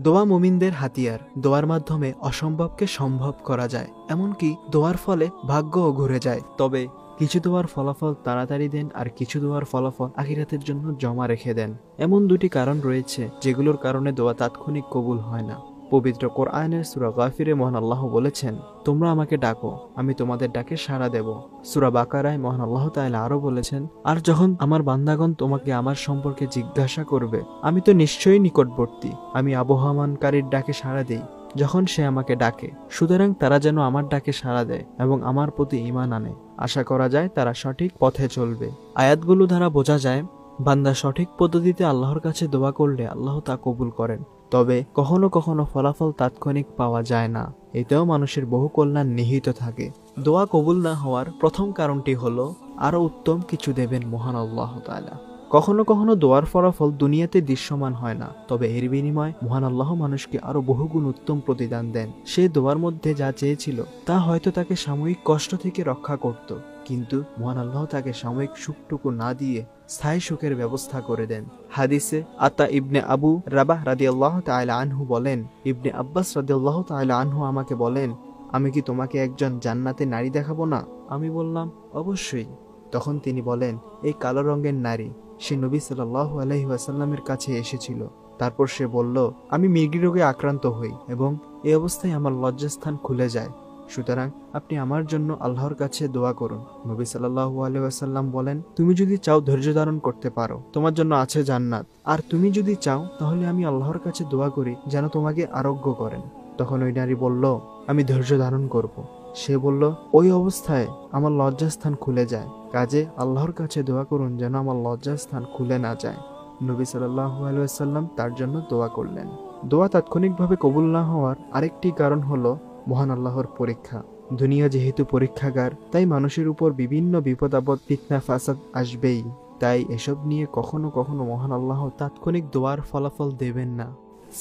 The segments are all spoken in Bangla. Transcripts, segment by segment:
দোয়া মুমিনদের হাতিয়ার। দোয়ার মাধ্যমে অসম্ভবকে সম্ভব করা যায়, এমনকি দোয়ার ফলে ভাগ্যও ঘুরে যায়। তবে কিছু দোয়ার ফলাফল তাড়াতাড়ি দেন, আর কিছু দোয়ার ফলাফল আখিরাতের জন্য জমা রেখে দেন। এমন দুটি কারণ রয়েছে যেগুলোর কারণে দোয়া তাৎক্ষণিক কবুল হয় না। পবিত্র কোরআনের সূরা গাফিরে মহান আল্লাহ বলেছেন, তোমরা আমাকে ডাকো, আমি তোমাদের ডাকে সাড়া দেব। সূরা বাকারায় মহান আল্লাহ তাআলা আরো বলেছেন, আর যখন আমার বান্দাগণ তোমাকে আমার সম্পর্কে জিজ্ঞাসা করবে, আমি তো নিশ্চয়ই নিকটবর্তী, আমি আবহমানকারীর ডাকে সাড়া দেই যখন সে আমাকে ডাকে। সুতরাং তারা যেন আমার ডাকে সাড়া দেয় এবং আমার প্রতি ঈমান আনে। আশা করা যায় তারা সঠিক পথে চলবে। আয়াতগুলো দ্বারা বোঝা যায়, বান্দা সঠিক পদ্ধতিতে আল্লাহর কাছে দোয়া করলে আল্লাহ তা কবুল করেন। তবে কখনো কখনো ফলাফল তাৎক্ষণিক পাওয়া যায় না, এতেও মানুষের বহু কল্যাণ নিহিত থাকে। দোয়া কবুল না হওয়ার প্রথম কারণটি হলো, আরো উত্তম কিছু দেবেন মহান আল্লাহ তাআলা। কখনো কখনো দোয়ার ফলাফল দুনিয়াতে দৃশ্যমান হয় না, তবে এর বিনিময়ে মহান আল্লাহ মানুষকে আরো বহুগুণ উত্তম প্রতিদান দেন। সে দোয়ার মধ্যে যা চেয়েছিল তা হয়তো তাকে সাময়িক কষ্ট থেকে রক্ষা করত, কিন্তু মহান আল্লাহ তাকে সাময়িক সুখটুকু না দিয়ে স্থায়ী সুখের ব্যবস্থা করে দেন। হাদিসে আতা ইবনে আবু রাবাহ রাদিয়াল্লাহু তাআলা আনহু বলেন, ইবনে আব্বাস রাদিয়াল্লাহু তাআলা আনহু আমাকে বলেন, আমি কি তোমাকে একজন জান্নাতে নারী দেখাবো না? আমি বললাম, অবশ্যই। তখন তিনি বলেন, এই কালো রঙের নারী, সে নবী সাল্লাল্লাহু আলাইহি ওয়াসাল্লামের কাছে এসেছিল। তারপর সে বলল, আমি মৃগী রোগে আক্রান্ত হই এবং এই অবস্থায় আমার লজ্জাস্থান খুলে যায়। সুতরাং আপনি আমার জন্য আল্লাহর কাছে দোয়া করুন। নবী সাল্লাল্লাহু আলাইহি ওয়াসাল্লাম বলেন, তুমি যদি চাও ধৈর্য ধারণ করতে পারো, তোমার জন্য আছে জান্নাত। আর তুমি যদি চাও তাহলে আমি আল্লাহর কাছে দোয়া করি যেন তোমাকে আরোগ্য করেন। তখন ওই নারী বলল, আমি ধৈর্য ধারণ করব। সে বলল, ওই অবস্থায় আমার লজ্জাস্থান খুলে যায়, কাজে আল্লাহর কাছে দোয়া করুন যেন আমার লজ্জাস্থান খুলে না যায়। নবী সাল্লাল্লাহু আলাইহি ওয়াসাল্লাম তার জন্য দোয়া করলেন। দোয়া তাৎক্ষণিকভাবে কবুল না হওয়ার আরেকটি কারণ হলো মহান আল্লাহর পরীক্ষা। দুনিয়া যেহেতু পরীক্ষাগার, তাই মানুষের উপর বিভিন্ন বিপদ আপদ, ফিতনা ফাসাদ আসবেই। তাই এসব নিয়ে কখনো কখনো মহান আল্লাহ তাৎক্ষণিক দোয়ার ফলাফল দেবেন না।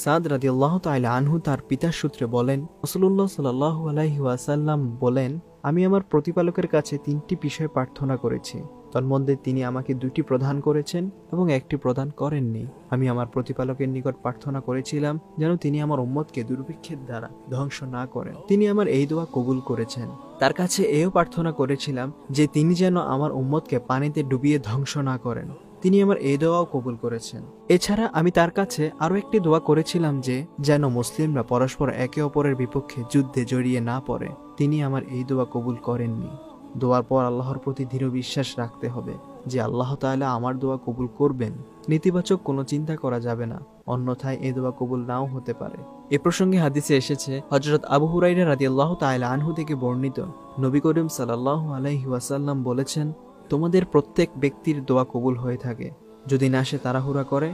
সাদ রাদিয়াল্লাহু তাআলা আনহু তার পিতার সূত্রে বলেন, রাসূলুল্লাহ সাল্লাল্লাহু আলাইহি ওয়াসাল্লাম বলেন, আমি আমার প্রতিপালকের কাছে 3টি বিষয় প্রার্থনা করেছি। তন্মধ্যে তিনি আমাকে 2টি প্রদান করেছেন এবং 1টি প্রদান করেননি। আমি আমার প্রতিপালকের নিকট প্রার্থনা করেছিলাম যেন তিনি আমার উম্মতকে দুর্ভিক্ষের দ্বারা ধ্বংস না করেন। তিনি আমার এই দোয়া কবুল করেছেন। তার কাছে এও প্রার্থনা করেছিলাম যে তিনি যেন আমার উম্মতকে পানিতে ডুবিয়ে ধ্বংস না করেন। তিনি আমার এই দোয়াও কবুল করেছেন। এছাড়া আমি তার কাছে আরো একটি দোয়া করেছিলাম যে যেন মুসলিমরা পরস্পর একে অপরের বিপক্ষে যুদ্ধে জড়িয়ে না পড়ে। তিনি আমার এই দোয়া কবুল করেননি। দোয়ার পর আল্লাহর প্রতি দৃঢ় বিশ্বাস রাখতে হবে যে আল্লাহ তাআলা আমার দোয়া কবুল করবেন। নেতিবাচক কোনো চিন্তা করা যাবে না, অন্যথায় এই দোয়া কবুল নাও হতে পারে। এ প্রসঙ্গে হাদিসে এসেছে, হযরত আবু হুরায়রা রাদিয়াল্লাহু তাআলা আনহু থেকে বর্ণিত, নবী করিম সাল্লাল্লাহু আলাইহি ওয়াসাল্লাম বলেছেন, তোমাদের প্রত্যেক ব্যক্তির দোয়া কবুল হয়ে থাকে যদি না সে তাড়াহুড়া করে